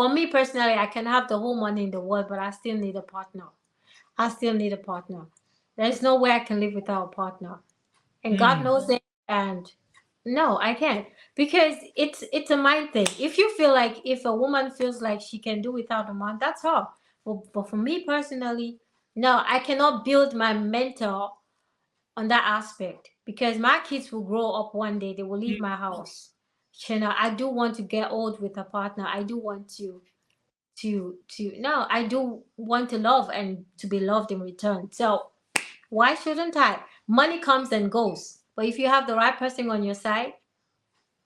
For me personally, I can have the whole money in the world, but I still need a partner. I still need a partner. There's no way I can live without a partner. And God Mm. knows it. And no, I can't. Because it's a mind thing. If you feel like if a woman feels like she can do without a man, that's her. But for me personally, no, I cannot build my mental on that aspect because my kids will grow up one day, they will leave my house. I do want to get old with a partner. I do want to no, I do want to love and to be loved in return. So why shouldn't I? Money comes and goes. But if you have the right person on your side,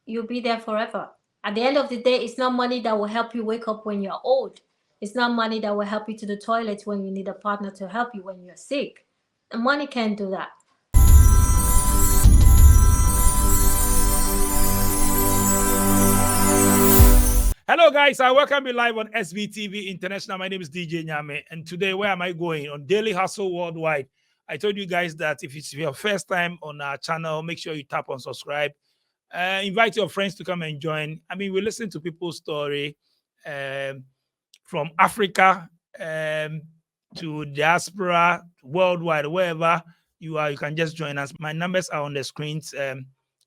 you'll be there forever. At the end of the day, it's not money that will help you wake up when you're old. It's not money that will help you to the toilet when you need a partner to help you when you're sick. Money can't do that. Hello, guys. I welcome you live on SBTV International. My name is DJ Nyame, and today, where am I going? On Daily Hustle Worldwide. I told you guys that if it's your first time on our channel, make sure you tap on subscribe. Invite your friends to come and join. I mean, we listen to people's story from Africa to diaspora, worldwide, wherever you are. You can just join us. My numbers are on the screens.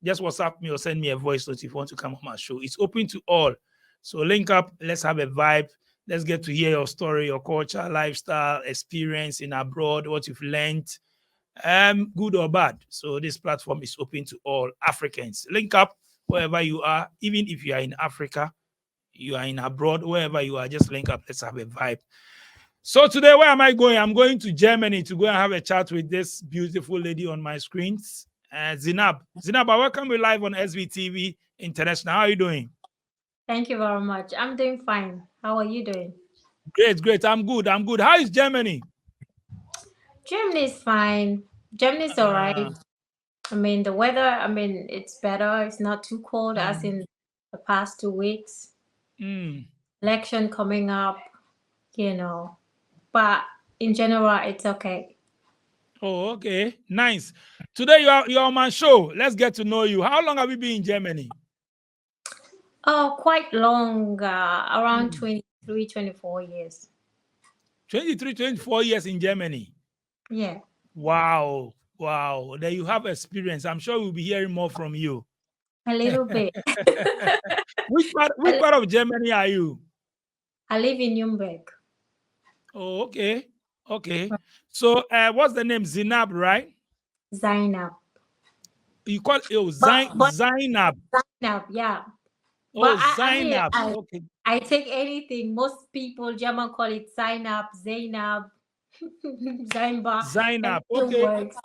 Just WhatsApp me or send me a voice note if you want to come on my show. It's open to all. So link up, let's have a vibe. Let's get to hear your story, your culture, lifestyle, experience in abroad, what you've learned, good or bad. So this platform is open to all Africans. Link up wherever you are, even if you are in Africa, you are in abroad, wherever you are, just link up. Let's have a vibe. So today, where am I going? I'm going to Germany to go and have a chat with this beautiful lady on my screens, Zenab. Zenab, I welcome you live on SVTV International. How are you doing? Thank you very much. I'm doing fine. How are you doing? Great, great. I'm good. I'm good. How is Germany? Germany is fine. Germany is all Uh, right. I mean, the weather, I mean, it's better. It's not too cold as in the past 2 weeks. mm. Election coming up, you know. But in general, it's okay. Oh, okay. Nice. Today you're on my show. Let's get to know you. How long have you been in Germany? Oh, quite long, around Mm. 23, 24 years. 23, 24 years in Germany. Yeah, Wow. Wow. There you have experience. I'm sure we'll be hearing more from you. a little bit. Which I, part of Germany are you? I live in Nuremberg. Oh, okay. Okay. So what's the name? Zenab, right? Zainab. You call it But Zainab. Zainab, yeah. But Oh, I mean, Zainab. I Okay. I take anything. Most people German call it Zainab, Zainab, Zainba. Zainab. Everything Okay. works.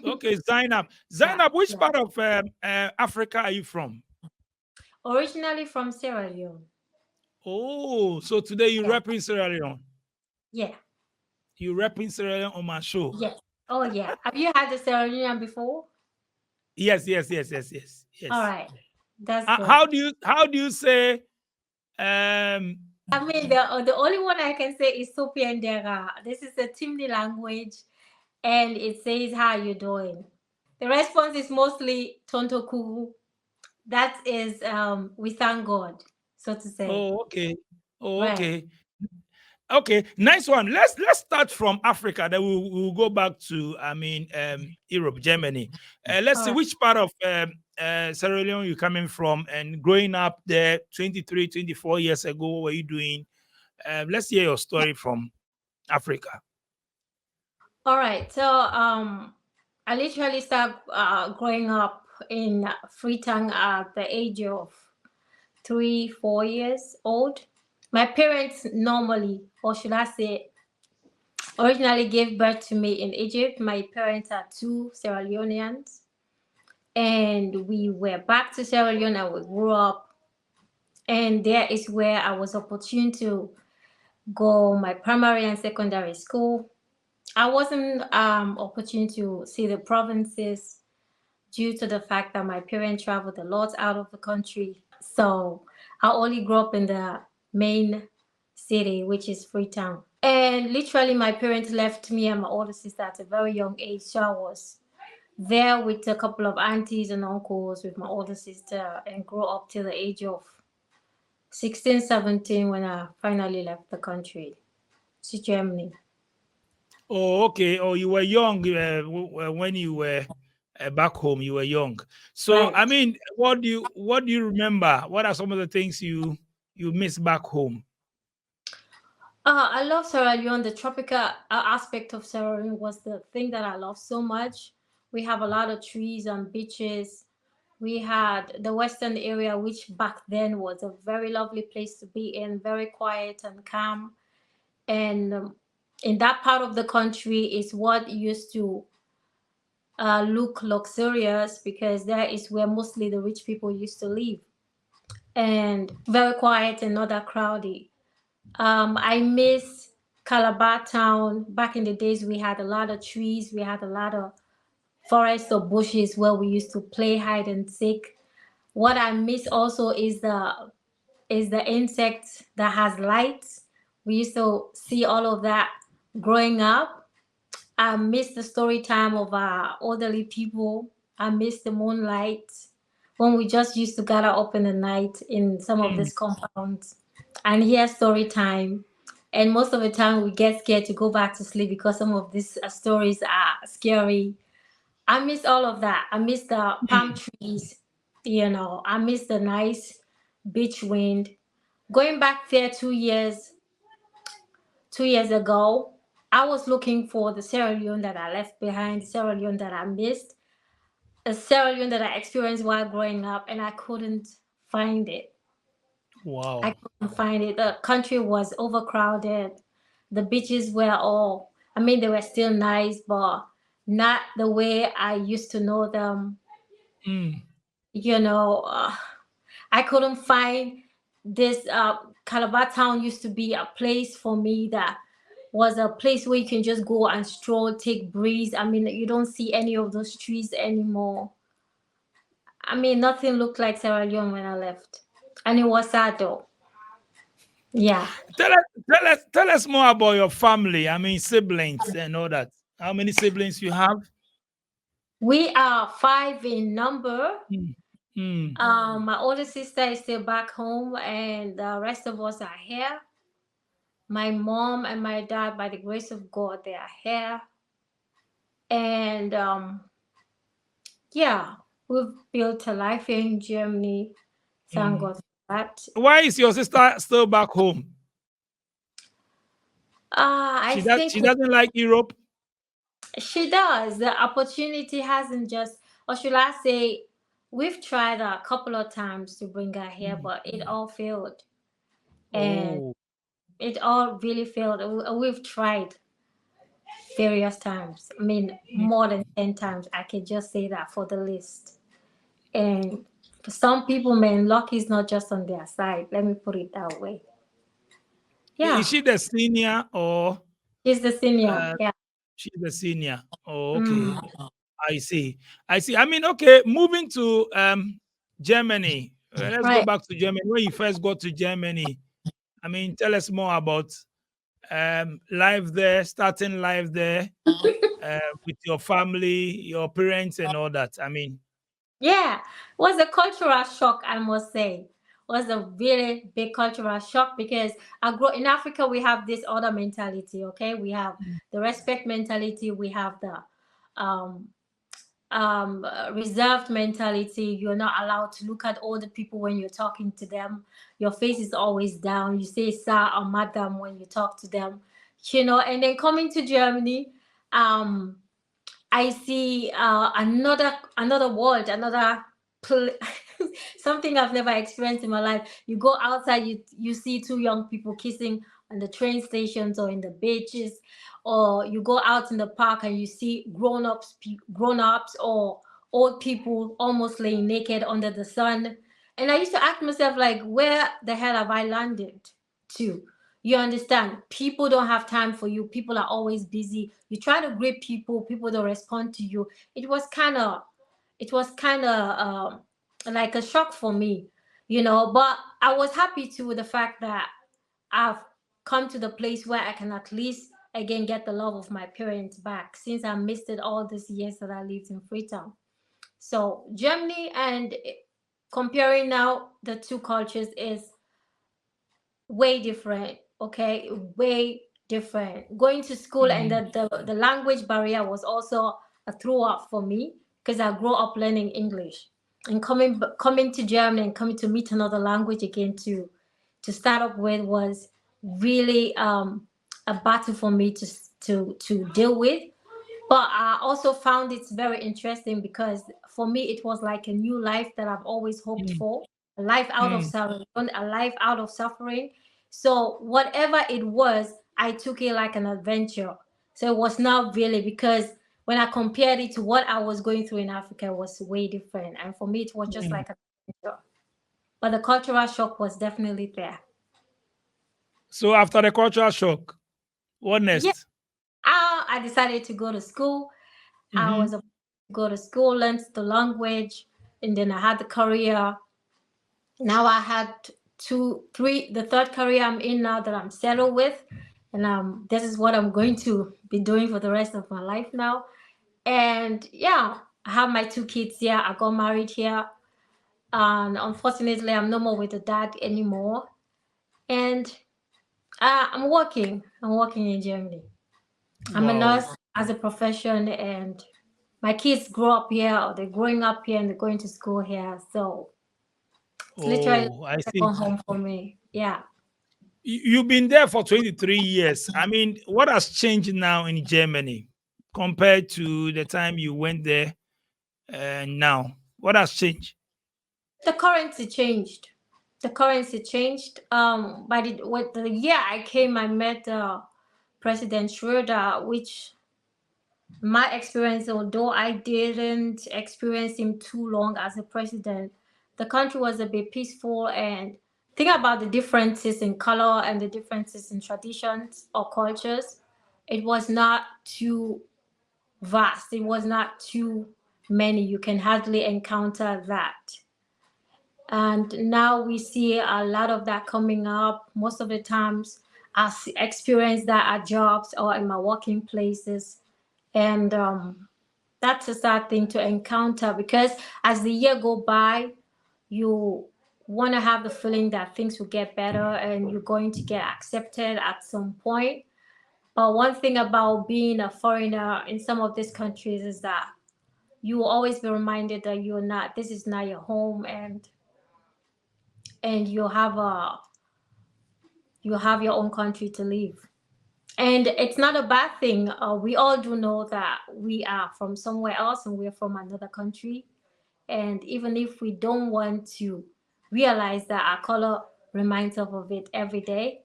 Okay, Zainab. Yeah, Zainab, which yeah. part of Africa are you from? Originally from Sierra Leone. Oh, so today you Yeah, rep in Sierra Leone. yeah, You rep in Sierra Leone on my show. yeah. Oh yeah. Have you had the Sierra Leone before? Yes, yes, yes, yes, yes, All yes. right, that's good. How do you say um I mean, the only one I can say is Sopiendera. This is a Timni language, and it says how you doing. The response is mostly Tonto Kuru. That is we thank God, so to say. oh okay. Oh, Right. okay. Okay, nice one. Let's start from Africa. Then we'll go back to Europe, Germany. Let's All see right. which part of Sierra Leone you coming from and growing up there 23, 24 years ago. What were you doing? Let's hear your story from Africa. All right. So I literally started growing up in Freetown at the age of 3, 4 years old. My parents normally, or should I say, originally gave birth to me in Egypt. My parents are two Sierra Leoneans, and we were back to Sierra Leone and we grew up. And there is where I was opportune to go my primary and secondary school. I wasn't opportune to see the provinces due to the fact that my parents traveled a lot out of the country. So I only grew up in the main city, which is Freetown. And literally, my parents left me and my older sister at a very young age. So I was there with a couple of aunties and uncles with my older sister and grew up till the age of 16, 17 when I finally left the country to Germany. Oh, okay. Oh, you were young when you were back home. You were young. So, Right. I mean, what do you remember? What are some of the things you miss back home? I love Sierra Leone. The tropical aspect of Sierra Leone was the thing that I love so much. We have a lot of trees and beaches. We had the western area, which back then was a very lovely place to be in, very quiet and calm. And in that part of the country is what used to look luxurious because that is where mostly the rich people used to live, and very quiet and not that crowded. I miss Calabar town. Back in the days, we had a lot of trees. We had a lot of forests or bushes where we used to play hide and seek. What I miss also is the insect that has lights. We used to see all of that growing up. I miss the story time of our elderly people. I miss the moonlight when we just used to gather up in the night in some of Mm, these compounds and hear story time. And most of the time, we get scared to go back to sleep because some of these stories are scary. I miss all of that. I miss the palm mm. trees, I miss the nice beach wind. Going back there 2 years ago, I was looking for the Sierra Leone that I left behind, the Sierra Leone that I missed, a Sierra Leone that I experienced while growing up, and I couldn't find it. I Wow. couldn't find it. The country was overcrowded. The beaches were all, I mean, they were still nice, but not the way I used to know them. Mm, You know, I couldn't find this. Calabar town used to be a place for me that was a place where you can just go and stroll, take breeze. I mean, you don't see any of those trees anymore. I mean, nothing looked like Sierra Leone when I left, and it was sad though. Yeah, tell us more about your family. I mean, siblings and all that. How many siblings you have? we are five in number. Mm, mm. My older sister is still back home, and the rest of us are here. My mom and my dad, by the grace of God, they are here. And yeah, we've built a life here in Germany. Thank Mm. God for that. Why is your sister still back home? I She think doesn't like Europe. she does. The opportunity hasn't just, or should I say, we've tried a couple of times to bring her here, Mm. but it all failed. And Oh. it all really failed. We've tried various times. I mean, Mm. more than 10 times. I can just say that for the list. And for some people, man, luck is not just on their side. Let me put it that way. Is Yeah, she the senior or she's the senior. uh, Yeah. she's the senior? Oh, okay. Mm, I see. I see. I mean, okay, moving to Germany. Let's go right. back to Germany. When you first got to Germany, I mean, tell us more about life there, starting life there, with your family, your parents, and all that. I mean, Yeah, was a cultural shock, I must say. Was a really big cultural shock because I grew in Africa. We have this other mentality. Okay, we have the respect mentality. We have the um, reserved mentality. You're not allowed to look at older people when you're talking to them. Your face is always down. You say sir or madam when you talk to them. And then coming to Germany, um, I see another world, something I've never experienced in my life. You go outside, you see two young people kissing on the train stations or in the beaches, or you go out in the park and you see grown ups or old people almost laying naked under the sun. And I used to ask myself, like, where the hell have I landed to? You understand? People don't have time for you. People are always busy. You try to greet people, people don't respond to you. It was kind of, like a shock for me, But I was happy too with the fact that I've come to the place where I can at least again get the love of my parents back since I missed it all these years that I lived in Freetown. So Germany and comparing now the two cultures is way different. Okay, way different. Going to school and Mm, the language barrier was also a throw up for me because I grew up learning English and coming to Germany and coming to meet another language again to start up with was really a battle for me to deal with. But I also found it very interesting because for me it was like a new life that I've always hoped mm, for, a life out of mm, suffering, a life out of suffering. So whatever it was, I took it like an adventure. So it was not really because when I compared it to what I was going through in Africa, it was way different. And for me, it was just mm. like an adventure. But the cultural shock was definitely there. So after the cultural shock, what Yeah, next? I decided to go to school. I Mm-hmm. was about to go to school, learn the language, and then I had the career. Now I had two, three, the third career I'm in now that I'm settled with, and this is what I'm going to be doing for the rest of my life now. And yeah, I have my two kids here. I got married here, and unfortunately, I'm no more with the dad anymore. And I'm working. I'm working in Germany. I'm a Wow. nurse as a profession, and my kids grow up here, or they're growing up here, and they're going to school here. So it's literally Oh, I a see. second home for me. Yeah. You've been there for 23 years. I mean, what has changed now in Germany compared to the time you went there and now? What has changed? The currency changed. The currency changed. By the with the year I came, I met President Schroeder, which my experience, although I didn't experience him too long as a president, the country was a bit peaceful. And think about the differences in color and the differences in traditions or cultures. It was not too vast. It was not too many. You can hardly encounter that. And now we see a lot of that coming up. Most of the times, experience that at jobs or in my working places, and that's a sad thing to encounter because as the year go by, you want to have the feeling that things will get better and you're going to get accepted at some point. But one thing about being a foreigner in some of these countries is that you will always be reminded that you're not. This is not your home, and you have your own country to live. And it's not a bad thing. We all do know that we are from somewhere else and we're from another country. And even if we don't want to realize that our color reminds us of it every day.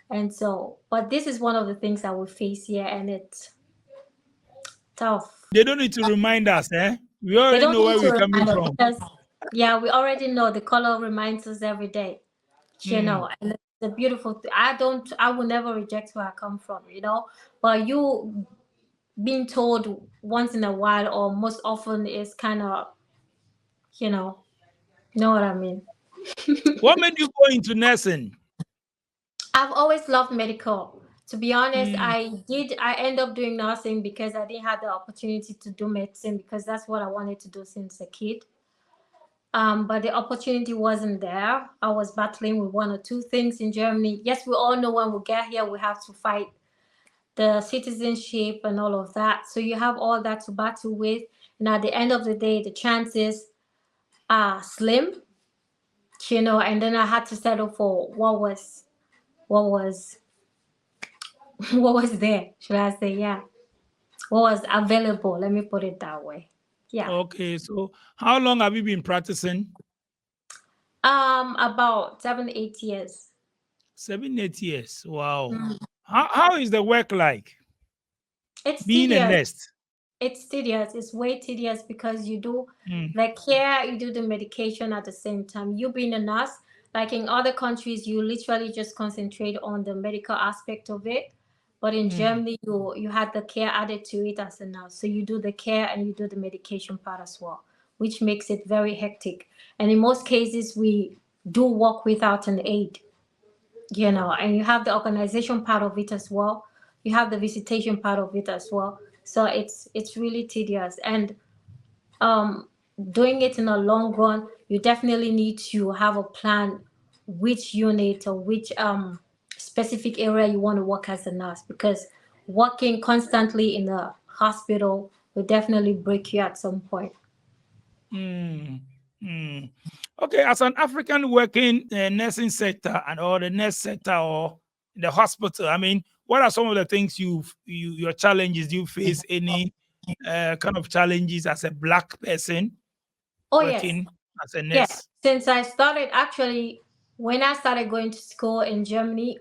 And so, but this is one of the things that we face here, and it's tough. They don't need to remind us, eh? We They already don't know need where to we're coming remind us from. because, yeah, we already know the color reminds us every day. Mm. And it's a beautiful thing. I will never reject where I come from. But you being told once in a while or most often is kind of, you know what I mean. What made you go into nursing? I've always loved medical. To be honest, Mm, I end up doing nursing because I didn't have the opportunity to do medicine because that's what I wanted to do since a kid. But the opportunity wasn't there. I was battling with one or two things in Germany. Yes, we all know when we get here, we have to fight the citizenship and all of that. So you have all that to battle with. And at the end of the day, the chances are slim. And then I had to settle for what was what was there, should I say, yeah. What was available, let me put it that way. Yeah. okay, so how long have you been practicing? About 7, 8 years. 7, 8 years. Wow. How is the work like It's being a tedious. nurse? It's tedious. It's way tedious because you do Mm, the care, you do the medication at the same time. You being a nurse, like in other countries, you literally just concentrate on the medical aspect of it. But in mm. Germany, you had the care added to it as a nurse. So you do the care and you do the medication part as well, which makes it very hectic. And in most cases, we do work without an aid. And you have the organization part of it as well. You have the visitation part of it as well. So it's really tedious. And um doing it in a long run, you definitely need to have a plan which unit or which specific area you want to work as a nurse, because working constantly in a hospital will definitely break you at some point. Mm, mm. Okay, as an African working nursing sector and or the nurse sector or the hospital, I mean, what are some of the things your challenges? Do you face any kind of challenges as a black person Oh yes. working as a Yeah, nurse? since I started actually, when I started going to school in Germany,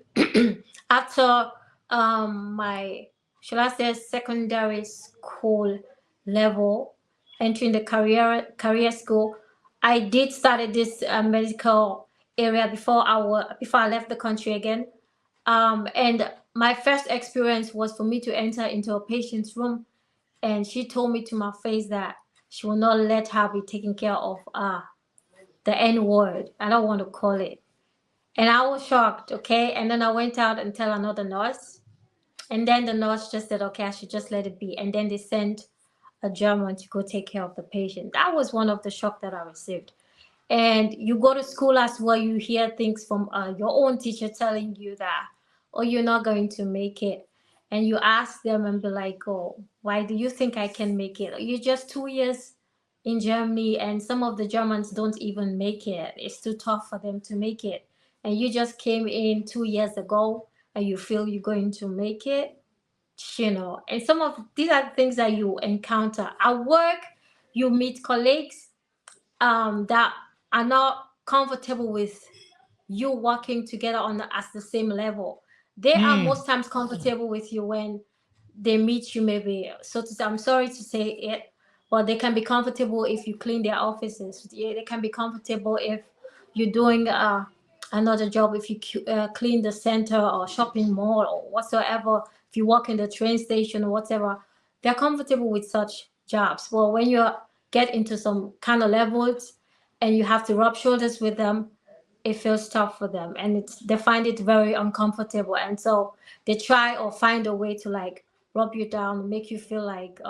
after my, should I say, secondary school level, entering the career school, I did started this medical area before I left the country again. And my first experience was for me to enter into a patient's room, and she told me to my face that she will not let her be taken care of the N word. I don't want to call it. And I was shocked, okay? And then I went out and tell another nurse. And then the nurse just said, okay, I should just let it be. And then they sent a German to go take care of the patient. That was one of the shock that I received. And you go to school as well, you hear things from your own teacher telling you that, oh, you're not going to make it. And you ask them and be like, oh, why do you think I can make it? You're just 2 years in Germany, and some of the Germans don't even make it. It's too tough for them to make it. And you just came in 2 years ago and you feel you're going to make it, and some of these are things that you encounter at work. You meet colleagues that are not comfortable with you working together on as the same level. They are Mm, most times comfortable with you when they meet you, maybe, so to say, I'm sorry to say it, but they can be comfortable if you clean their offices. Yeah, they can be comfortable if you're doing another job, if you clean the center or shopping mall or whatsoever, if you work in the train station or whatever. They're comfortable with such jobs. Well, when you get into some kind of levels and you have to rub shoulders with them, it feels tough for them, and they find it very uncomfortable, and so they try or find a way to like rub you down, make you feel like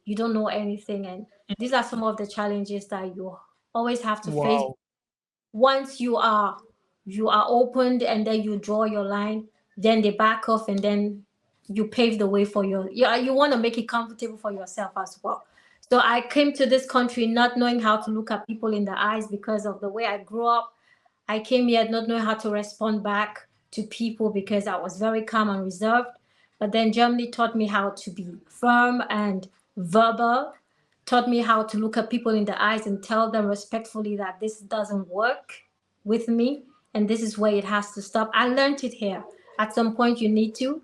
you don't know anything. And these are some of the challenges that you always have to face. wow, Once you are opened and then you draw your line, then they back off, and then you pave the way for you want to make it comfortable for yourself as well. So I came to this country not knowing how to look at people in the eyes because of the way I grew up. I came here not knowing how to respond back to people because I was very calm and reserved. But then Germany taught me how to be firm and verbal, taught me how to look at people in the eyes and tell them respectfully that this doesn't work with me and this is where it has to stop. I learned it here. At some point, you need to,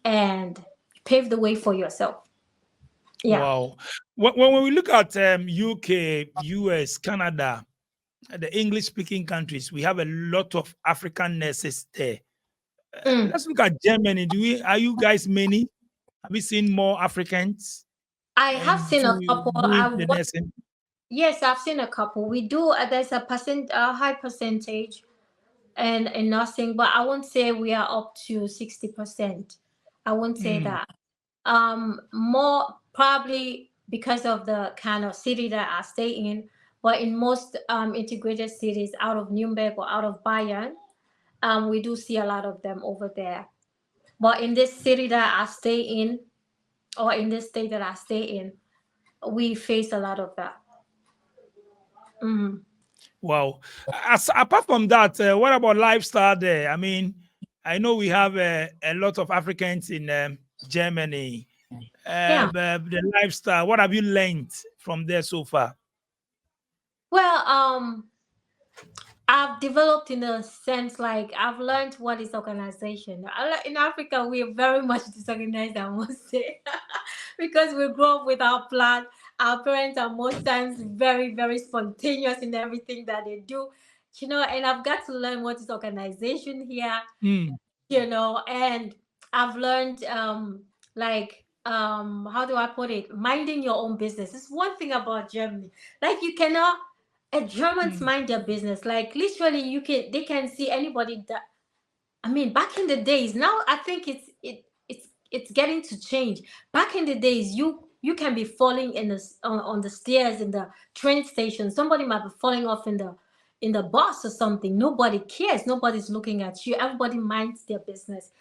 and pave the way for yourself. Yeah. wow. When we look at UK, US, Canada, the English speaking countries, we have a lot of African nurses there. Mm. Let's look at Germany. Are you guys many? Have you seen more Africans I have and seen a couple. doing the nursing? Yes, I've seen a couple. We do. There's a high percentage and in nursing, but I won't say we are up to 60%. I won't say Mm, that. More probably because of the kind of city that I stay in, but in most integrated cities out of Nuremberg or out of Bayern, we do see a lot of them over there. But in this city that I stay in, or in this state that I stay in, we face a lot of that. Mhm. wow. Apart from that, what about lifestyle there? I mean, I know we have a lot of Africans in Germany. Yeah. The lifestyle, what have you learned from there so far? Well, I've developed in a sense like I've learned what is organization. In Africa, we are very much disorganized, I must say, because we grow up with our plan. Our parents are most times very, very spontaneous in everything that they do, and I've got to learn what is organization here, Mm, and I've learned like how do I put it, minding your own business. It's one thing about Germany, like you cannot, Germans mm, mind their business, like literally they can see anybody that, I mean, back in the days. Now I think it's getting to change. Back in the days, you can be falling on the stairs in the train station. Somebody might be falling off in the bus or something, nobody cares. Nobody's looking at you. Everybody minds their business.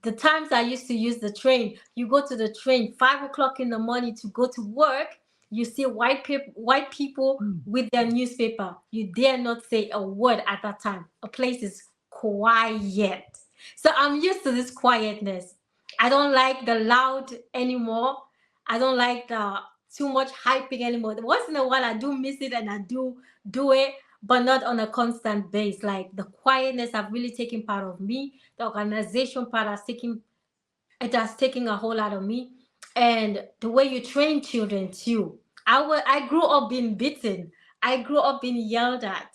The times I used to use the train, you go to the train 5 o'clock in the morning to go to work. You see white people Mm. with their newspaper. You dare not say a word at that time. A place is quiet. So I'm used to this quietness. I don't like the loud anymore. I don't like the too much hyping anymore. Once in a while, I do miss it and I do it, but not on a constant base. Like the quietness have really taken part of me. The organization part has taken a whole lot of me, and the way you train children too. I grew up being beaten. I grew up being yelled at.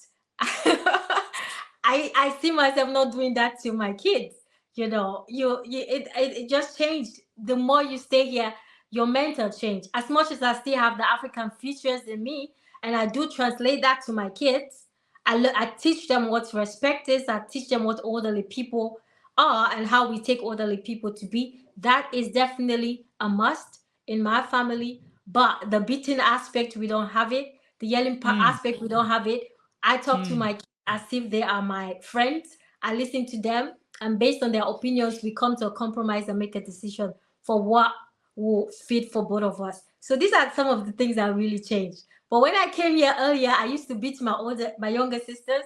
I see myself not doing that to my kids. It just changed. The more you stay here, your mental change. As much as I still have the African features in me, and I do translate that to my kids, I teach them what respect is. I teach them what orderly people are and how we take orderly people to be. That is definitely a must in my family. But the beating aspect, we don't have it. The yelling Mm. aspect, we don't have it. I talk to Mm. my kids as if they are my friends. I listen to them, and based on their opinions, we come to a compromise and make a decision for what will fit for both of us. So these are some of the things that really changed. But when I came here earlier, I used to beat my younger sisters.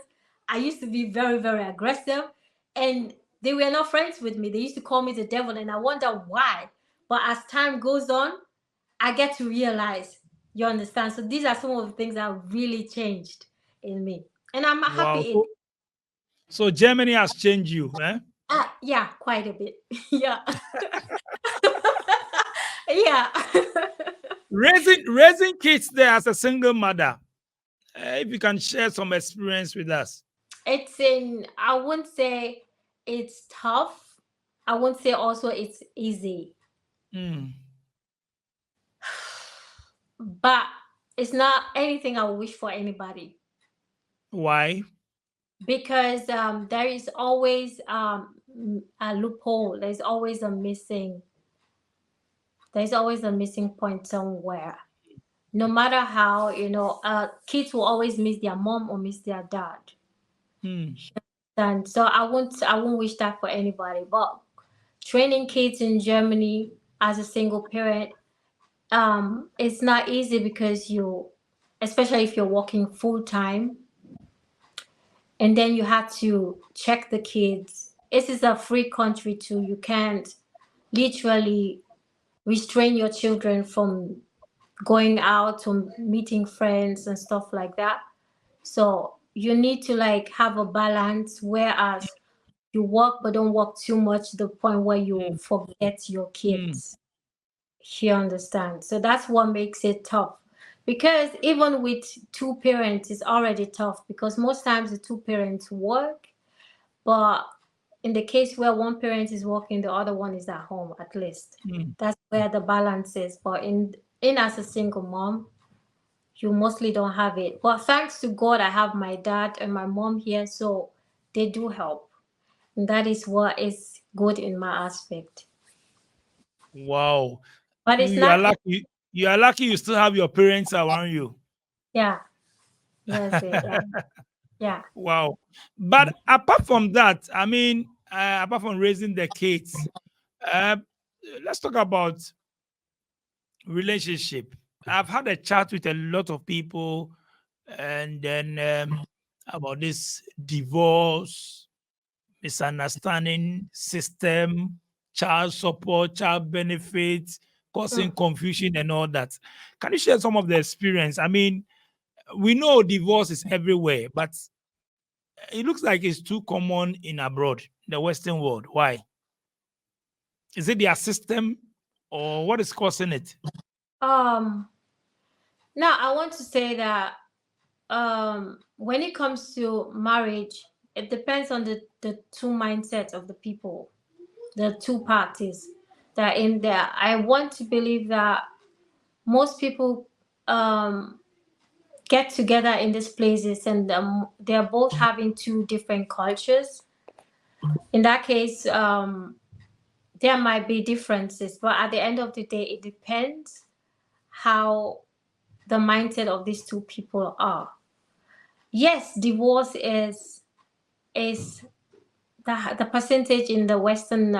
I used to be very, very aggressive, and they were not friends with me. They used to call me the devil, and I wonder why. But as time goes on, I get to realize, you understand. So these are some of the things that really changed in me, and I'm happy. Wow. So Germany has changed you, eh? Yeah, quite a bit. Yeah, yeah. Raising kids there as a single mother. If you can share some experience with us. I wouldn't say it's tough. I won't say also it's easy, Mm. but it's not anything I would wish for anybody, Why? because there is always a loophole. There's always a missing point somewhere. No matter how, kids will always miss their mom or miss their dad. Mm. And so I won't wish that for anybody. But training kids in Germany as a single parent, it's not easy because especially if you're working full time, and then you have to check the kids. This is a free country too. You can't literally restrain your children from going out or meeting friends and stuff like that. So you need to like have a balance, whereas you work but don't work too much to the point where you Mm. forget your Mm. kids. You understand? So that's what makes it tough. Because even with two parents, it's already tough because most times the two parents work, but in the case where one parent is working, the other one is at home at least. Mm. That's where the balance is. But in as a single mom, you mostly don't have it. But thanks to God, I have my dad and my mom here, so they do help. And that is what is good in my aspect. Wow. But it's You are not, lucky. You are lucky you still have your parents around you. yeah, that's it. Yeah. Yeah. Wow. But apart from that, I mean, apart from raising the kids, uh, let's talk about relationship. I've had a chat with a lot of people, and then about this divorce, misunderstanding system, child support, child benefits, causing Mm. confusion and all that. Can you share some of the experience? I mean, we know divorce is everywhere, but it looks like it's too common in abroad, in the Western world. Why? Is it their system or what is causing it? Um, Now I want to say that when it comes to marriage, it depends on the two mindsets of the people, the two parties that are in there. I want to believe that most people um, get together in these places, and they're both having two different cultures. In that case, there might be differences, but at the end of the day, it depends how the mindset of these two people are. yes, divorce is the percentage in the Western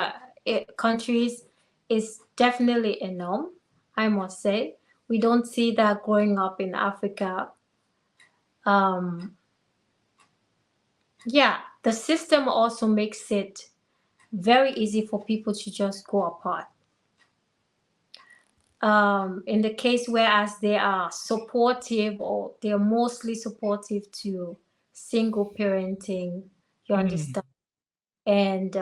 countries is definitely a norm. I must say, we don't see that growing up in Africa. Um, yeah, the system also makes it very easy for people to just go apart. In the case whereas they are supportive or they're mostly supportive to single parenting, you Mm. understand. And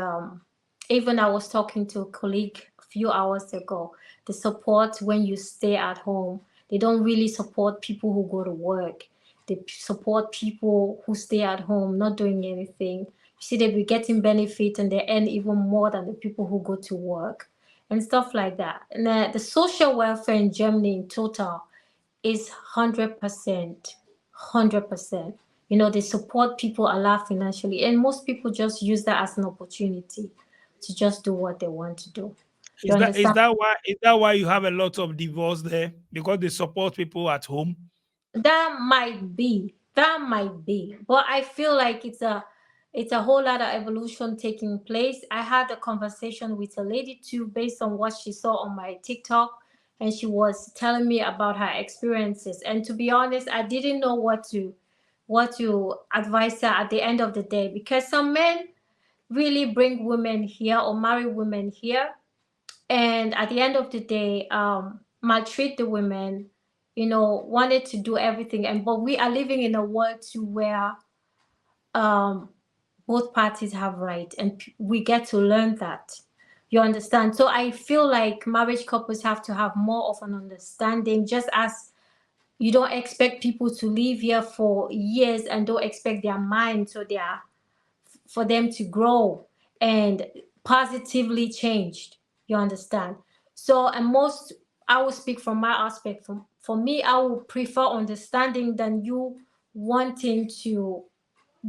even I was talking to a colleague a few hours ago, the support when you stay at home, they don't really support people who go to work. They support people who stay at home, not doing anything. You see, they be getting benefit and they earn even more than the people who go to work and stuff like that. And the social welfare in Germany in total is 100%, 100%. You know, they support people a lot financially, and most people just use that as an opportunity to just do what they want to do. You Is understand? that why you have a lot of divorce there? Because they support people at home? That might be, but I feel like it's a whole lot of evolution taking place. I had a conversation with a lady too, based on what she saw on my TikTok, and she was telling me about her experiences. And to be honest, I didn't know what to advise her at the end of the day, because some men really bring women here or marry women here, and at the end of the day, maltreat the women, wanted to do everything. And but we are living in a world to where um both parties have right, and we get to learn that. You understand? So I feel like marriage couples have to have more of an understanding, just as you don't expect people to live here for years and don't expect their minds or their for them to grow and positively changed. You understand? So, and most, I will speak from my aspect. For me, I would prefer understanding than you wanting to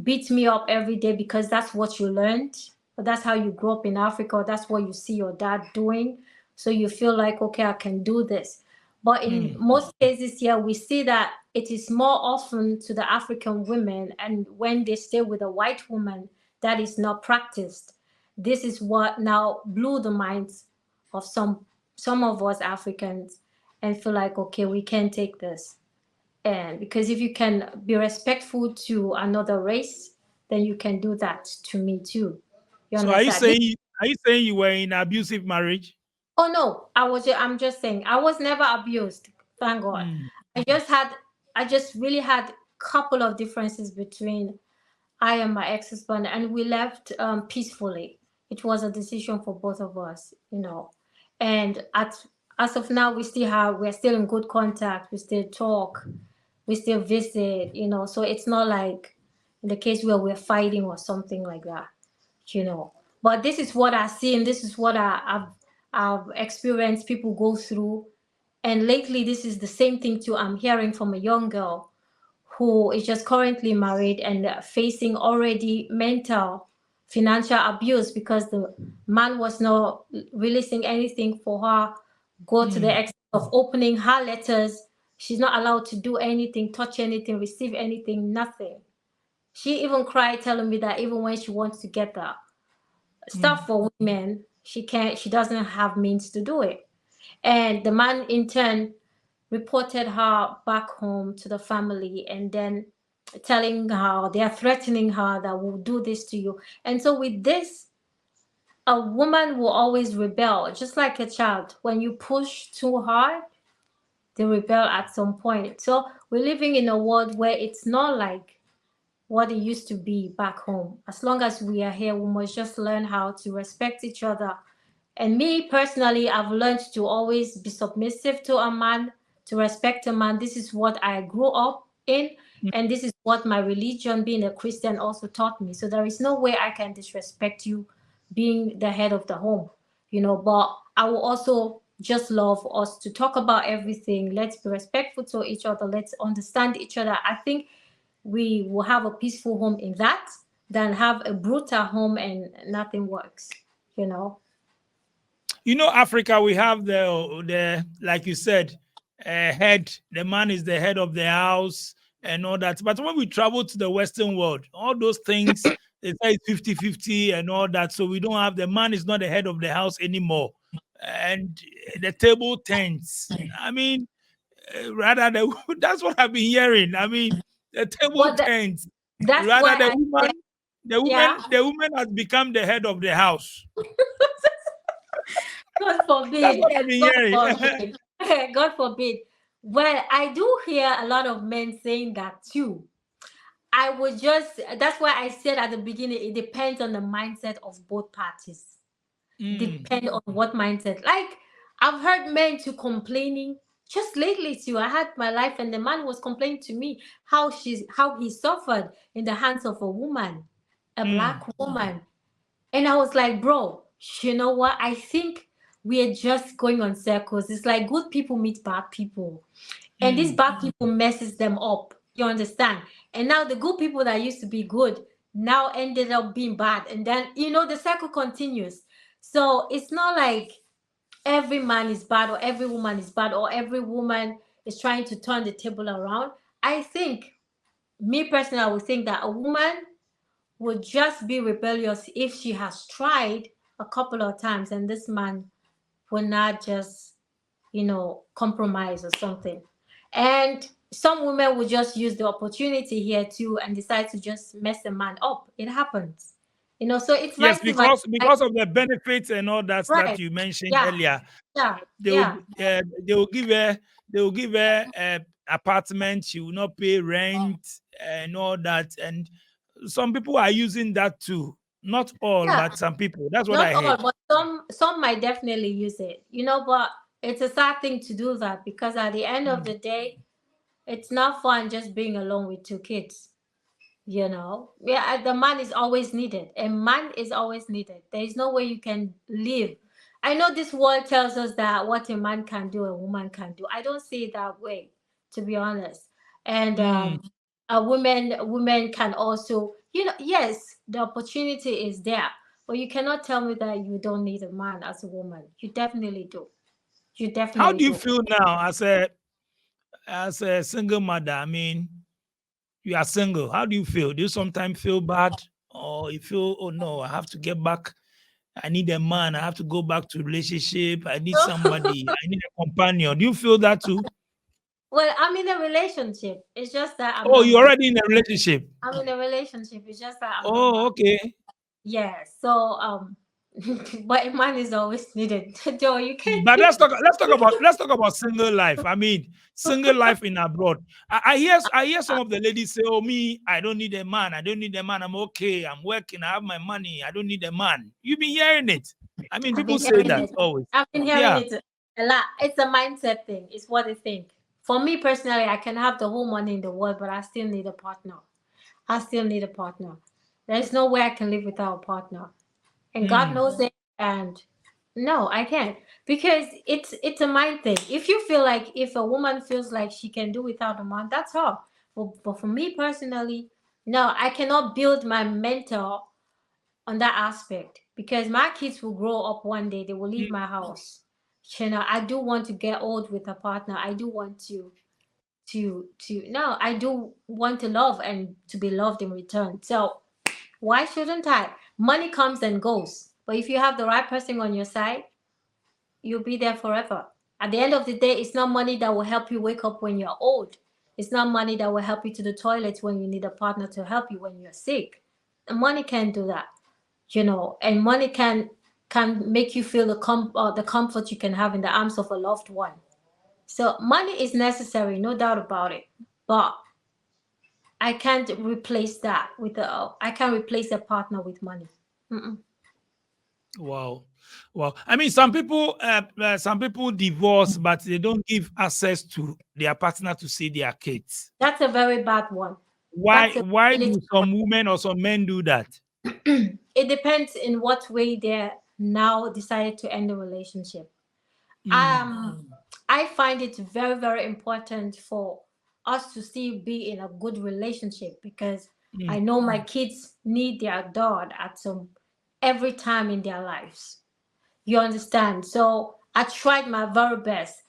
beat me up every day because that's what you learned, or that's how you grew up in Africa, or that's what you see your dad doing. So you feel like, okay, I can do this. But in Mm. most cases here, we see that it is more often to the African women, and when they stay with a white woman, that is not practiced. This is what now blew the minds of some of us Africans, and feel like, okay, we can't take this. And because if you can be respectful to another race, then you can do that to me too. You So understand? are you saying you were in abusive marriage? Oh no, I'm just saying I was never abused. Thank God. Mm. I just had I just really had couple of differences between I and my ex-husband, and we left peacefully. It was a decision for both of us. And at as of now, we're still in good contact. We still talk, we still visit. So it's not like in the case where we're fighting or something like that. But this is what I see, and this is what I've experienced people go through. And lately, this is the same thing too. I'm hearing from a young girl who is just currently married and facing already mental financial abuse because the man was not releasing anything for her, go to the Mm. extent of opening her letters. She's not allowed to do anything, touch anything, receive anything, nothing. She even cried telling me that even when she wants to get the stuff Mm. for women, she doesn't have means to do it. And the man in turn reported her back home to the family, and then telling her they are threatening her that we'll do this to you. And so with this, a woman will always rebel, just like a child. When you push too hard, they rebel at some point. So we're living in a world where it's not like what it used to be back home. As long as we are here, we must just learn how to respect each other. And me personally, I've learned to always be submissive to a man, to respect a man. This is what I grew up in, and this is what my religion, being a Christian, also taught me. So there is no way I can disrespect you being the head of the home. But I will also just love us to talk about everything. Let's be respectful to each other. Let's understand each other. I think we will have a peaceful home in that than have a brutal home and nothing works, you know. Africa, we have the like you said, head. The man is the head of the house. and all that. But when we travel to the Western world, all those things, they say it's 50-50 and all that. So we don't have, the man is not the head of the house anymore. And the table turns. I mean, rather the, that's what I've been hearing. I mean, the table But turns. that's Rather why the I said, woman, yeah, the woman has become the head of the house. God That's forbid. what I've been God hearing. forbid. God forbid. Well, I do hear a lot of men saying that too. I would just, that's why I said at the beginning, it depends on the mindset of both parties. Mm, Depend on what mindset. Like, I've heard men to complaining just lately too. I had my life, and the man was complaining to me how he suffered in the hands of a woman, a black mm, woman. And I was like, bro, you know what? I think we are just going on circles. It's like good people meet bad people, and these mm. bad people messes them up. You understand? And now the good people that used to be good now ended up being bad, and then the cycle continues. So it's not like every man is bad or every woman is bad or every woman is trying to turn the table around. I think, me personally, I would think that a woman would just be rebellious if she has tried a couple of times and this man will not just, compromise or something. And some women will just use the opportunity here too and decide to just mess the man up. It happens. So it's Yes, vice versa. because of the benefits and all that Right. you mentioned Yeah. earlier, Yeah. they will Yeah. they will give her apartment. She will not pay rent and all that. And some people are using that too. Not all, Yeah. but some people. That's what Not I all, heard. but some might definitely use it. But it's a sad thing to do that because at the end of Mm, the day, it's not fun just being alone with two kids. Yeah, the man is always needed. A man is always needed. There is no way you can live. I know this world tells us that what a man can do, a woman can do. I don't see it that way, to be honest. And mm. a women can also, yes, the opportunity is there, but you cannot tell me that you don't need a man as a woman. You definitely do. You How definitely do you do. feel now as a single mother? I mean, you are single. How do you feel? Do you sometimes feel bad, or you feel, oh no, I have to get back? I need a man. I have to go back to relationship. I need somebody. I need a companion. Do you feel that too? Well, I'm in a relationship. It's just that I'm Oh, not you're married. already in a relationship. I'm in a relationship. It's just that I'm not Oh, married. okay. Yeah. So but a man is always needed. Joe, you can't But keep. let's talk about single life. I mean, single life in abroad. I hear some of the ladies say, "Oh, me, I don't need a man. I don't need a man. I'm okay. I'm working. I have my money. I don't need a man." You've been hearing it. I mean, I've people been say hearing that it. always. I've been hearing Yeah. it a lot. It's a mindset thing. It's what they think. For me personally, I can have the whole money in the world, but I still need a partner. I still need a partner. There's no way I can live without a partner. And God Mm, knows it. And no, I can't because it's a mind thing. If you feel like if a woman feels like she can do without a man, that's her. But for me personally, no, I cannot build my mental on that aspect because my kids will grow up one day. They will leave mm. my house. I do want to get old with a partner. I do want to no, I do want to love and to be loved in return. So why shouldn't I? Money comes and goes. But if you have the right person on your side, you'll be there forever. At the end of the day, it's not money that will help you wake up when you're old. It's not money that will help you to the toilet when you need a partner to help you when you're sick. The money can't do that, and money can make you feel the comfort you can have in the arms of a loved one. So money is necessary, no doubt about it. But I can't replace that with I can't replace a partner with money. Mm-mm. Wow. Wow. I mean, some people divorce, but they don't give access to their partner to see their kids. That's a very bad one. Why? That's a Why really do some women or some men do that? it depends in what way they now decided to end the relationship. Mm, I find it very, very important for us to still be in a good relationship because mm, I know my kids need their dad at some every time in their lives. You understand? So I tried my very best.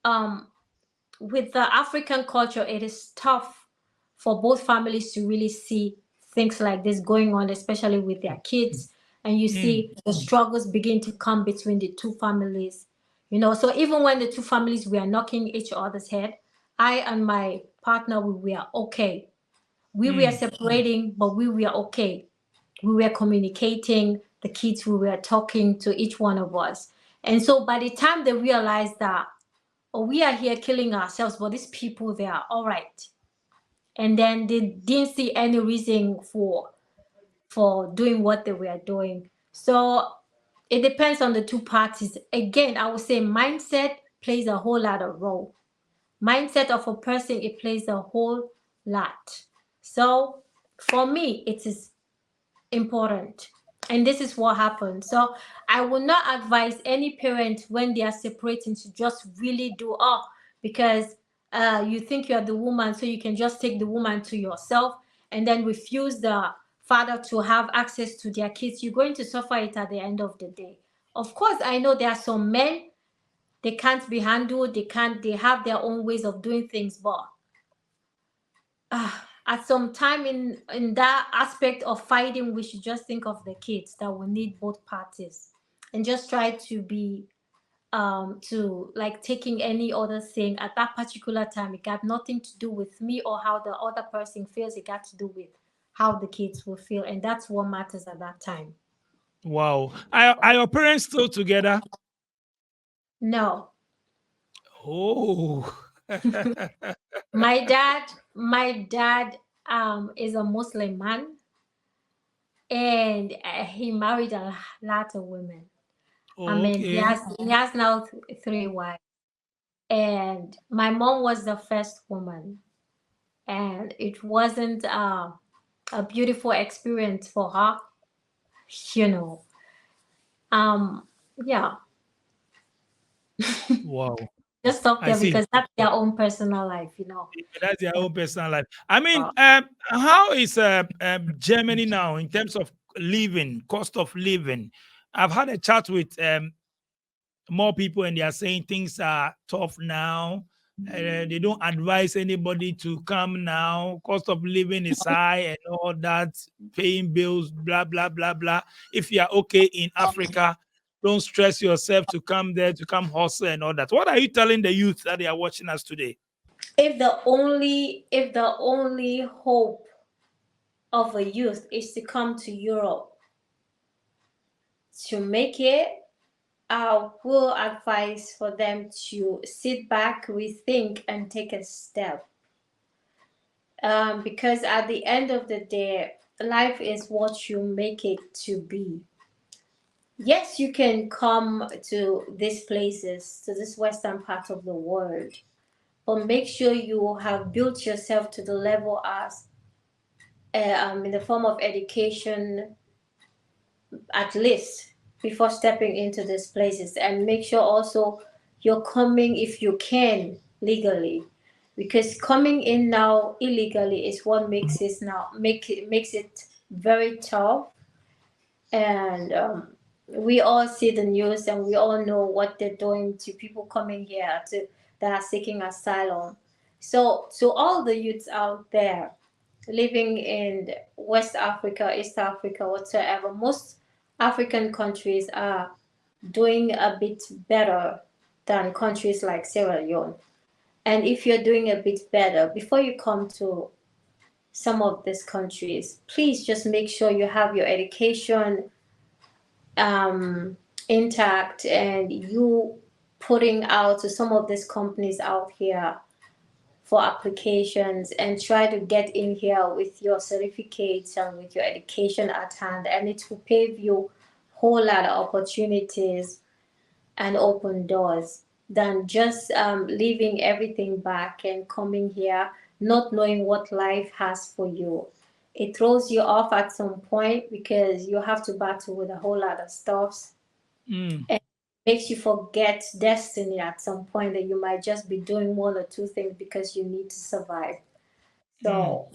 Um, with the African culture, it is tough for both families to really see things like this going on, especially with their kids. And you Mm. see the struggles begin to come between the two families. You know, so even when the two families were knocking each other's head, I and my partner, we were okay. We were Mm. separating, but we were okay. We were communicating, the kids, we were talking to each one of us. And so by the time they realized that, oh, we are here killing ourselves, but these people, they are all right. And then they didn't see any reason for doing what they were doing. So it depends on the two parties. Again, I would say mindset plays a whole lot of role. Mindset of a person, it plays a whole lot. So for me, it is important. And this is what happens. So I will not advise any parent when they are separating to just really do all because you think you're the woman, so you can just take the woman to yourself and then refuse the father to have access to their kids. You're going to suffer it at the end of the day. Of course, I know there are some men, they can't be handled, they have their own ways of doing things, but at some time in that aspect of fighting, we should just think of the kids that will need both parties and just try to be to like taking any other thing at that particular time. It got nothing to do with me or how the other person feels. It got to do with how the kids will feel, and that's what matters at that time. Wow. Are your parents still together? No. Oh. My dad is a Muslim man, and he married a lot of women. I mean, he Okay. has now three wives, and my mom was the first woman, and it wasn't a beautiful experience for her, you know. Um, yeah, Wow. just stop I there see. because that's their own personal life, you know. That's their own personal life. I mean, Uh, how is Germany now in terms of living, cost of living? I've had a chat with more people, and they are saying things are tough now. They don't advise anybody to come now. Cost of living is high and all that, paying bills, blah, blah, blah, blah. If you are okay in Africa, don't stress yourself to come there, to come hustle and all that. What are you telling the youth that they are watching us today? if the only hope of a youth is to come to Europe to make it, I will advise for them to sit back, rethink, and take a step. Because at the end of the day, life is what you make it to be. Yes, you can come to these places, to this western part of the world, but make sure you have built yourself to the level as in the form of education, at least before stepping into these places, and make sure also you're coming if you can legally, because coming in now illegally is what makes it very tough. And we all see the news and we all know what they're doing to people coming here that are seeking asylum. So to all the youths out there living in West Africa, East Africa, whatsoever, most African countries are doing a bit better than countries like Sierra Leone. And if you're doing a bit better, before you come to some of these countries, please just make sure you have your education um, intact, and you putting out to some of these companies out here for applications, and try to get in here with your certificates and with your education at hand, and it will pave you whole lot of opportunities and open doors than just leaving everything back and coming here not knowing what life has for you. It throws you off at some point because you have to battle with a whole lot of stuff, Mm, and makes you forget destiny at some point, that you might just be doing one or two things because you need to survive. mm, So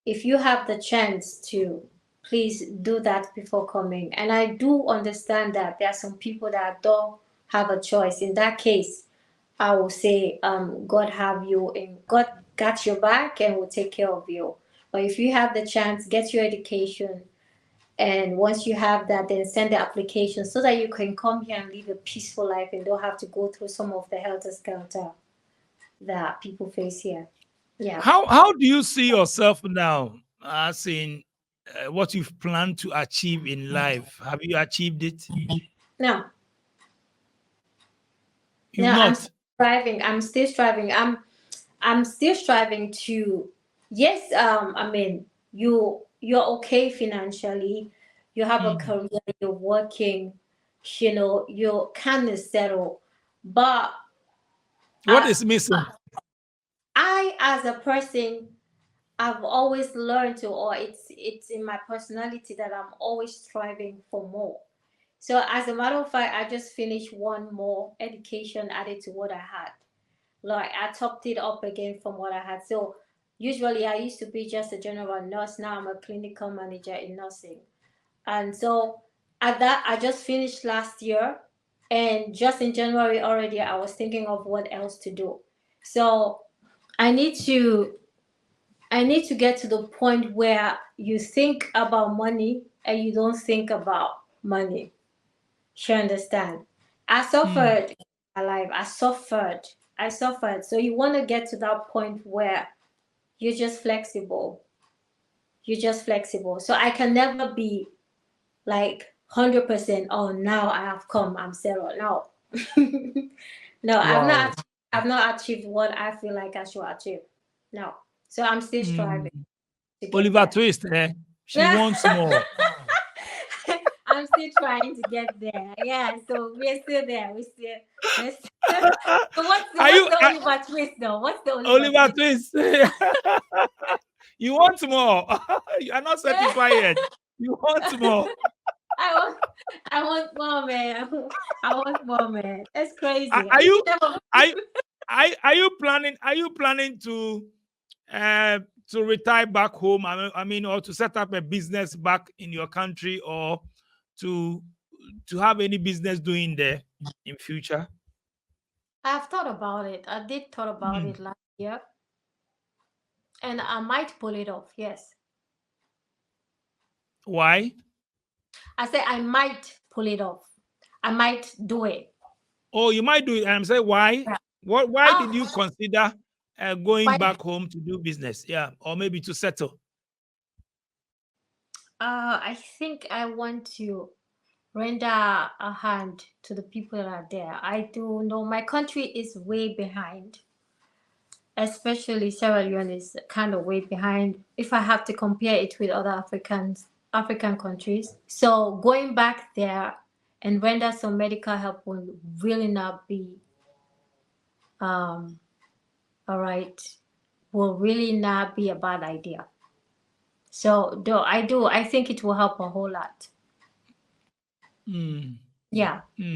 if you have the chance to, please do that before coming. And I do understand that there are some people that don't have a choice. In that case, I will say, God got your back and will take care of you. But if you have the chance, get your education, and once you have that, then send the application so that you can come here and live a peaceful life and don't have to go through some of the helter skelter that people face here. Yeah. How do you see yourself now? As in what you've planned to achieve in life. Have you achieved it? No, You've no, I'm not. still striving. I'm still striving. I'm still striving to. Yes, I mean, you're okay financially. You have a Mm. career. You're working. You know, you're kind of settled. But What I, is missing? I as a person, I've always learned to, or it's in my personality that I'm always striving for more. So as a matter of fact, I just finished one more education added to what I had. Like I topped it up again from what I had. So usually I used to be just a general nurse. Now I'm a clinical manager in nursing. And so at that I just finished last year, and just in January already I was thinking of what else to do. So I need to I need to get to the point where you think about money and you don't think about money. You understand? I Mm. suffered in my life. I suffered. I suffered. So you want to get to that point where you're just flexible. You're just flexible. So I can never be like 100%. Oh, now I have come. I'm settled. No, no, Wow. I've not achieved what I feel like I should achieve. No. So I'm still Mm. striving to get Oliver there. Twist, she wants more. I'm still trying to get there. Yeah, so we're still there. We're still so Are what's you the Oliver twist though? What's the Oliver Oliver twist? Twist? You want more. You are not satisfied yet. You want more. I want I want more, man. I want more, man. That's Are, crazy. are You you never are, are you planning uh to retire back home? I mean, or to set up a business back in your country, or to have any business doing there in future? I've thought about it. I did thought about Hmm. it last year, and I might pull it off. Yes. Why? I say I might pull it off. I might do it. Oh, you might do it. I'm saying why? Yeah. What? Why did you Oh, consider going why? back home to do business? Yeah, or maybe to settle. I think I want to render a hand to the people that are there. I do know my country is way behind, especially Sierra Leone is kind of way behind if I have to compare it with other African countries. So going back there and render some medical help will really not be um all right, will really not be a bad idea. So though I think it will help a whole lot. Hmm. Yeah. Hmm.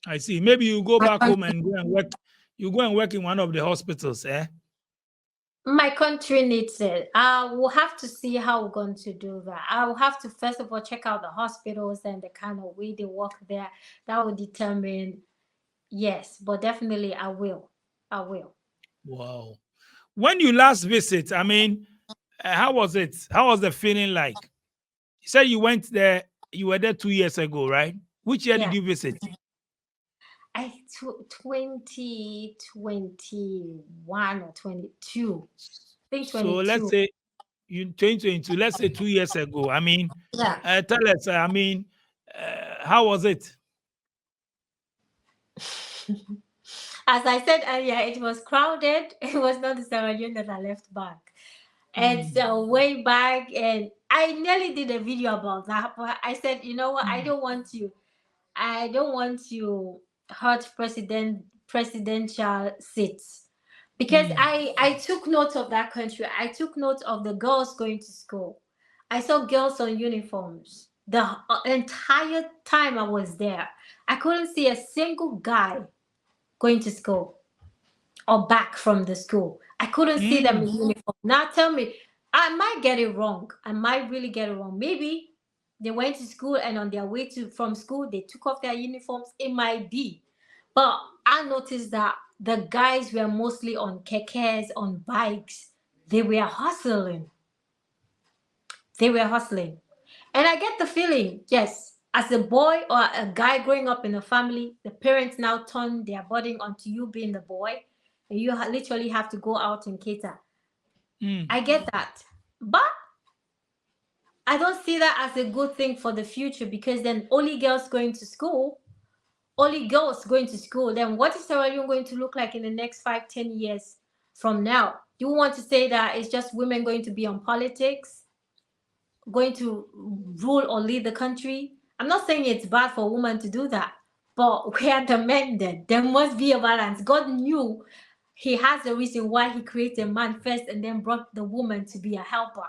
I see. Maybe you go My back home country and go and work. You go and work in one of the hospitals, eh? My country needs it. I will have to see how we're going to do that. I will have to first of all check out the hospitals and the kind of way they work there. That will determine, yes, but definitely I will. I will. Wow. When you last visit, I mean, how was it? How was the feeling like? You said you went there. You were there 2 years ago, right? Which year did Yeah. you visit? 2021 or 22. I think So let's 22. say you 2022. Let's say 2 years ago. I mean, Yeah. tell us. I mean, how was it? As I said earlier, it was crowded. It was not the Sierra Leone that I left back. And Hmm. so way back, and I nearly did a video about that, but I said, you know what, Hmm. I don't want to hurt presidential seats, because Hmm. I took note of that country. I took note of the girls going to school. I saw girls on uniforms the entire time I was there. I couldn't see a single guy going to school or back from the school. I couldn't see them Hmm. in uniform. Now tell me, I might get it wrong. I might really get it wrong. Maybe they went to school and on their way to from school they took off their uniforms. It might be. But I noticed that the guys were mostly on kekes, on bikes. They were hustling. They were hustling. And I get the feeling, yes, as a boy or a guy growing up in a family, the parents now turn their burden onto you being the boy, and you literally have to go out and cater. Mm. I get that. But I don't see that as a good thing for the future, because then only girls going to school, then what is Sierra Leone going to look like in the next 5, 10 years from now? You want to say that it's just women going to be on politics, going to rule or lead the country? I'm not saying it's bad for a woman to do that, but we are the men then. There must be a balance. God knew he has a reason why he created man first and then brought the woman to be a helper.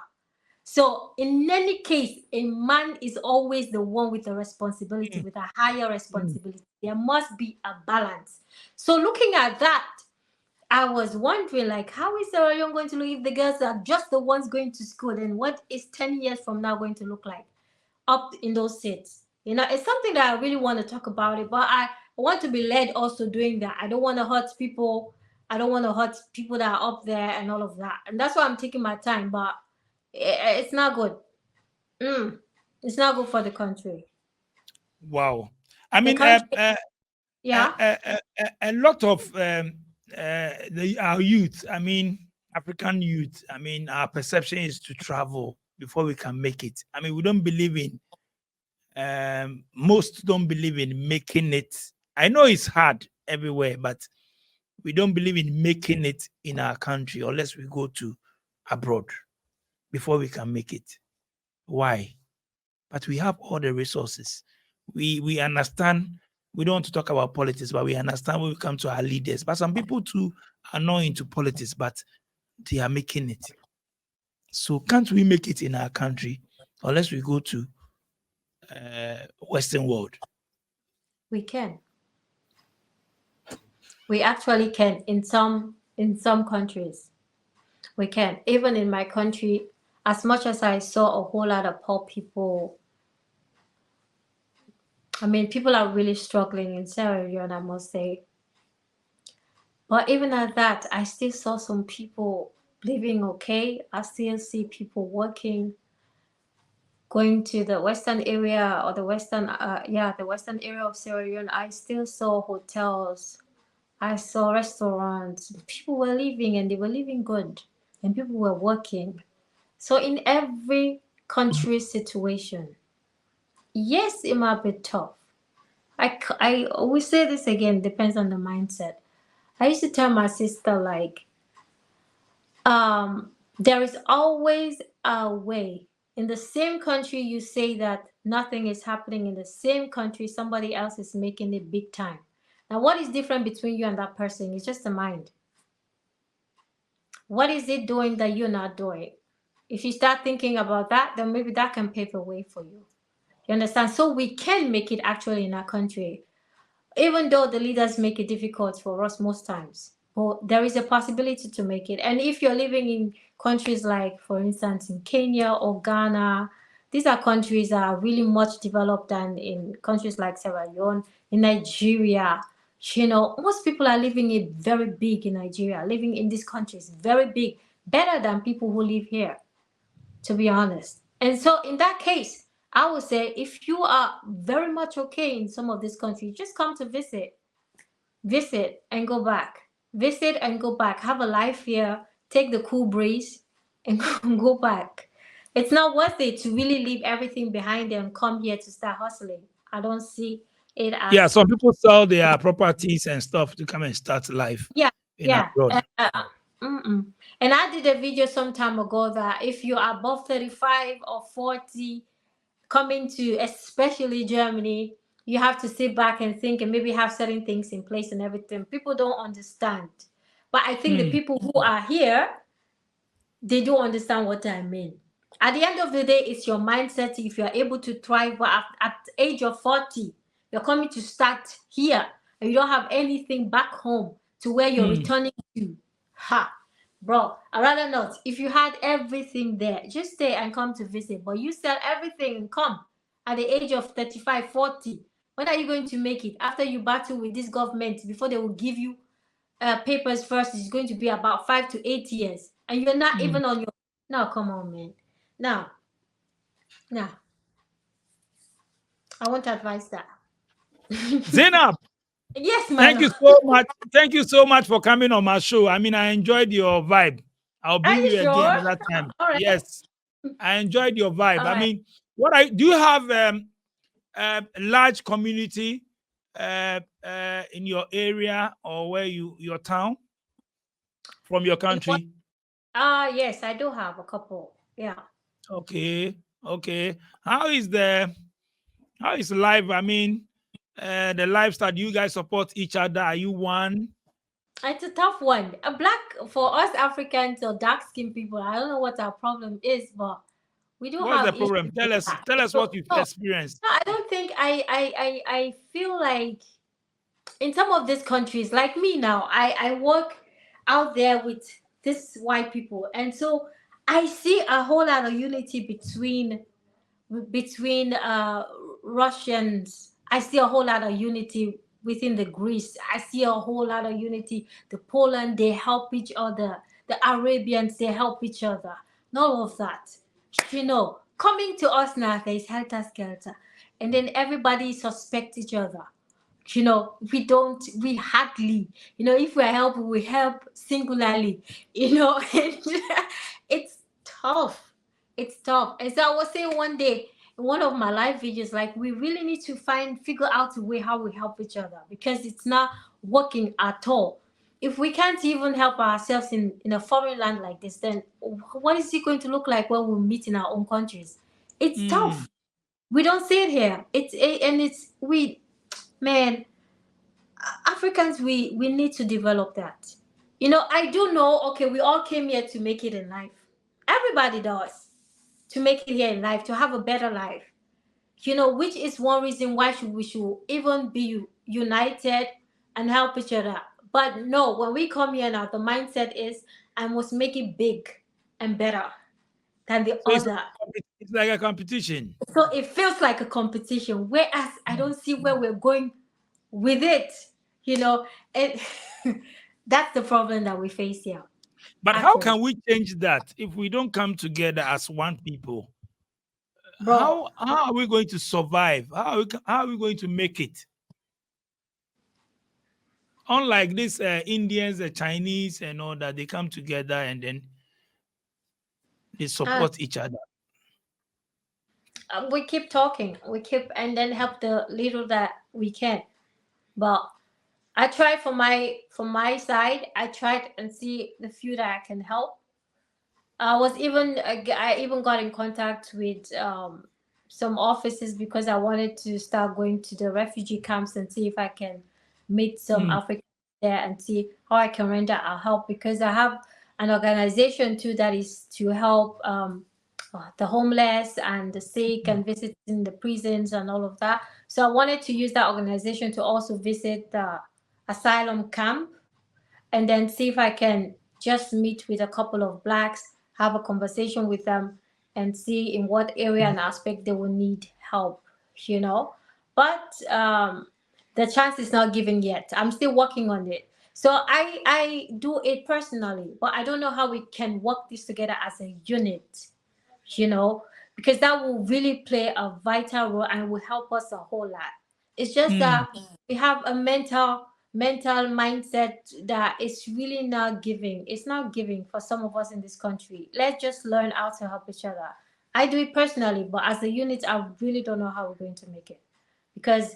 So in any case, a man is always the one with a responsibility, Mm. with a higher Mm. responsibility. There must be a balance. So looking at that, I was wondering, like, how is Sarah Young going to look if the girls are just the ones going to school? And what is 10 years from now going to look like up in those seats? It's something that I really want to talk about it, but I want to be led also doing that. I don't want to hurt people. I don't want to hurt people that are up there and all of that. And that's why I'm taking my time, but it's not good. Mm. It's not good for the country. Wow. I The mean, country, yeah, a lot of our youth, I mean, African youth, I mean, our perception is to travel before we can make it. I mean, we don't believe in, most don't believe in making it. I know it's hard everywhere, but we don't believe in making it in our country unless we go to abroad before we can make it. Why? But we have all the resources. We understand. We don't want to talk about politics, but we understand when we come to our leaders. But some people too are not into politics, but they are making it. So can't we make it in our country unless we go to Western world? we can. We actually can in some countries. We can. Even in my country, as much as I saw a whole lot of poor people, I mean, people are really struggling in Sierra Leone, I must say. But even at that, I still saw some people living okay. I still see people working, going to the western area or the western area of Sierra Leone. I still saw hotels. I saw restaurants. People were living and they were living good, and people were working. So in every country situation, yes, it might be tough. I always say this again, depends on the mindset. I used to tell my sister, like, there is always a way. In the same country, you say that nothing is happening. In the same country, somebody else is making it big time. Now, what is different between you and that person? It's just the mind. What is it doing that you're not doing? If you start thinking about that, then maybe that can pave the way for you. You understand? So we can make it actually in our country, even though the leaders make it difficult for us most times. But there is a possibility to make it. And if you're living in countries like, for instance, in Kenya or Ghana, these are countries that are really much developed than in countries like Sierra Leone, in Nigeria. Most people are living it very big in Nigeria, living in these countries, very big, better than people who live here, to be honest. And so, in that case, I would say if you are very much okay in some of these countries, just come to visit and go back, visit and go back, have a life here, take the cool breeze, and go back. It's not worth it to really leave everything behind and come here to start hustling. I don't see it Yeah, as, some people sell their properties and stuff to come and start life yeah, in yeah. abroad. Mm-mm. And I did a video some time ago that if you're above 35 or 40, coming to especially Germany, you have to sit back and think and maybe have certain things in place and everything. People don't understand. But I think the Hmm. people who are here, they do understand what I mean. At the end of the day, it's your mindset. If you're able to thrive, but at the age of 40, you're coming to start here and you don't have anything back home to where you're Hmm. returning to. Ha, bro, I'd rather not. If you had everything there, just stay and come to visit. But you sell everything and come at the age of 35, 40. When are you going to make it? After you battle with this government, before they will give you papers first, it's going to be about 5 to 8 years, and you're not Mm. even on your. Now, come on, man. Now, now, I won't advise that. Zainab, Yes, my thank lord. you so much. Thank you so much for coming on my show. I mean, I enjoyed your vibe. I'll Are bring you you again sure? another time. All right, Yes, I enjoyed your vibe. all I right. mean, what I do you have a large community in your area or where your town from your In what? country? Yes, I do have a couple. Yeah. Okay, okay. How is life? I mean, the lifestyle. Do you guys support each other? Are you one? It's a tough one. A black for us Africans or dark skinned people. I don't know what our problem is, but we do What's the have issues problem? with Tell us. that. Tell us So what you've no, experienced. no, I don't think I feel like in some of these countries, like me now, I work out there with these white people, and so I see a whole lot of unity between Russians. I see a whole lot of unity within the Greece. I see a whole lot of unity. The Poland, they help each other. The Arabians, they help each other. None of that. Coming to us now, there's helter skelter. And then everybody suspect each other. We hardly, if we're helping, we help singularly, and it's tough. It's tough. As I was saying one day in one of my live videos, like we really need to figure out a way how we help each other because it's not working at all. If we can't even help ourselves in a foreign land like this, then what is it going to look like when we meet in our own countries? It's Mm. tough. We don't see it here. And it's we man, Africans, we need to develop that. I do know, okay, we all came here to make it in life. Everybody does. To make it here in life, to have a better life. Which is one reason why we should even be united and help each other. But no, when we come here now, the mindset is I must make it big and better than the So other. it's like a competition. So it feels like a competition, whereas I don't see where we're going with it, and that's the problem that we face here, But how actually, can we change that if we don't come together as one people? bro. How are we going to survive? How are we going to make it? Unlike these Indians, the Chinese, and all that, they come together and then they uh, support each other. we keep talking, we keep, and then help the little that we can. But I tried from my side. I tried and see the few that I can help. I even got in contact with some offices because I wanted to start going to the refugee camps and see if I can meet some Mm. Africans there and see how I can render our help, because I have an organization too that is to help the homeless and the sick and visit in the prisons and all of that. So I wanted to use that organization to also visit the asylum camp and then see if I can just meet with a couple of blacks, have a conversation with them, and see in what area and aspect they will need help, you know. But the chance is not given yet. I'm still working on it. So I do it personally, but I don't know how we can work this together as a unit, you know, because that will really play a vital role and will help us a whole lot. It's just Mm. that we have a mental mindset that is really not giving. It's not giving for some of us in this country. Let's just learn how to help each other. I do it personally, but as a unit, I really don't know how we're going to make it because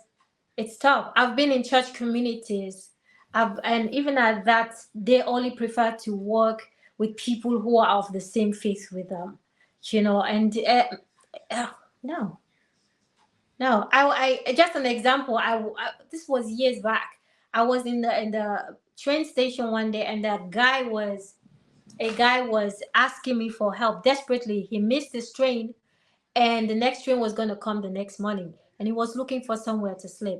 it's tough. I've been in church communities, and even at that, they only prefer to work with people who are of the same faith with them, And uh, no, no. Just an example. This was years back. I was in the train station one day, and a guy was asking me for help desperately. He missed his train, and the next train was going to come the next morning, and he was looking for somewhere to sleep.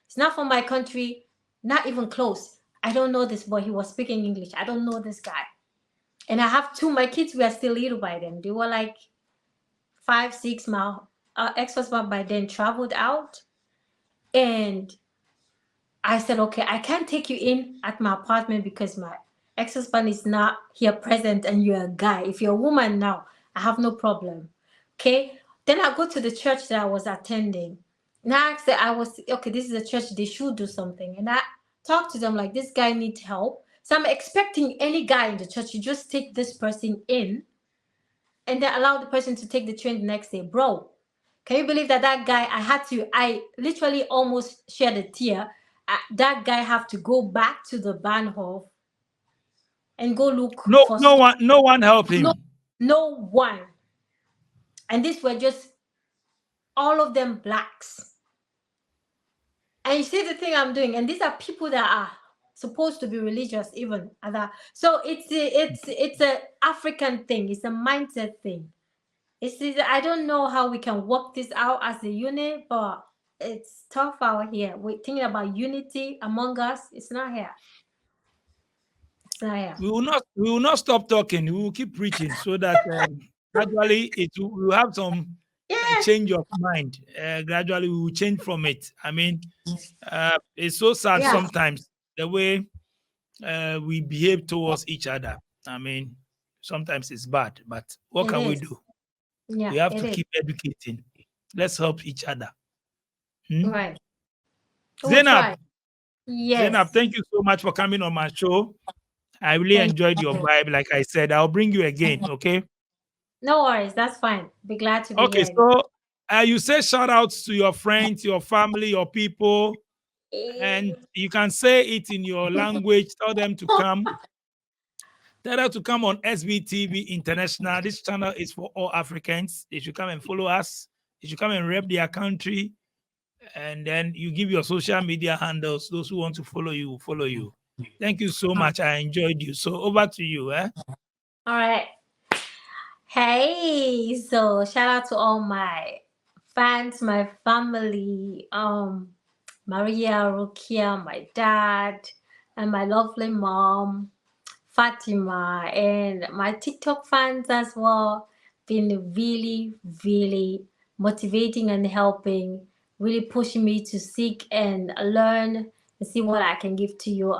It's not from my country, not even close. I don't know this boy. He was speaking English. I don't know this guy. And I have two. My kids were still little by then. They were like 5, 6 mile. Ex-husband by then traveled out. And I said, okay, I can't take you in at my apartment because my ex-husband is not here present and you're a guy. If you're a woman now, I have no problem. Okay. Then I go to the church that I was attending. Now I said, okay, this is a church, they should do something. And I talked to them like, this guy needs help. So I'm expecting any guy in the church to just take this person in and then allow the person to take the train the next day. Bro, can you believe that guy, I literally almost shed a tear. That guy have to go back to the Bahnhof and go look No, for no one help no, him. no one. And these were just all of them blacks. And you see the thing I'm doing, and these are people that are supposed to be religious, even other. So it's a African thing. It's a mindset thing. I don't know how we can work this out as a unit, but it's tough out here. We're thinking about unity among us. It's not here. It's not here. We will not stop talking. We will keep preaching so that gradually we will have some Yes. change of mind. Gradually, we will change from it. I mean, it's so sad Yeah. sometimes the way we behave towards each other. I mean, sometimes it's bad, but what It can we is. do? Yeah, We have it to is. keep educating. Let's help each other. Hmm? Right. We'll Zainab, try. Zainab, Yes. thank you so much for coming on my show. I really Thank enjoyed your you. vibe. Like I said, I'll bring you again. Okay. No worries. That's fine. Be glad to be Okay. here. So you say shout outs to your friends, your family, your people, and you can say it in your language. Tell them to come. Tell them to come on SBTV International. This channel is for all Africans. They should come and follow us. They should come and rep their country. And then you give your social media handles. Those who want to follow you will follow you. Thank you so much. I enjoyed you. So over to you. All right. Hey, so shout out to all my fans, my family, Maria, Rukia, my dad, and my lovely mom, Fatima, and my TikTok fans as well. Been really, really motivating and helping, really pushing me to seek and learn and see what I can give to you.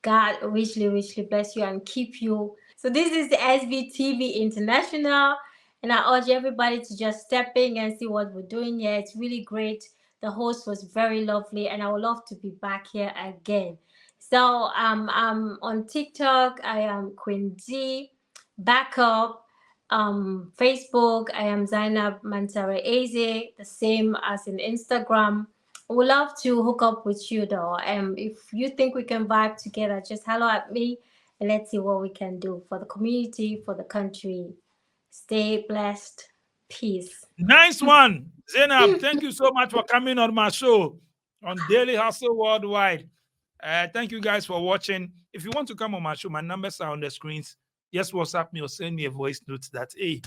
God richly, richly bless you and keep you. So this is the SBTV International, and I urge everybody to just step in and see what we're doing here. It's really great. The host was very lovely, and I would love to be back here again. So I'm on TikTok. I am Queen Z. Backup. Facebook. I am Zainab Mansare Eze. The same as in Instagram. I would love to hook up with you though. If you think we can vibe together, just hello at me and let's see what we can do for the community, for the country. Stay blessed. Peace. Nice one. Zainab, thank you so much for coming on my show on Daily Hustle Worldwide. Thank you guys for watching. If you want to come on my show, my numbers are on the screens. Just WhatsApp me or send me a voice note that, hey,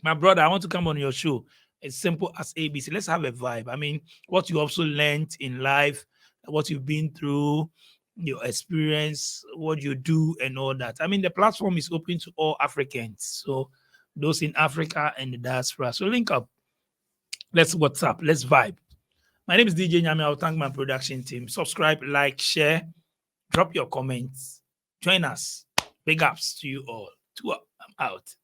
my brother, I want to come on your show. It's simple as ABC. Let's have a vibe. I mean, what you also learned in life, what you've been through, your experience, what you do, and all that. I mean, the platform is open to all Africans. So those in Africa and the diaspora. So link up. Let's WhatsApp. Let's vibe. My name is DJ Nyame. I'll thank my production team. Subscribe, like, share, drop your comments. Join us. Big ups to you all. I'm out.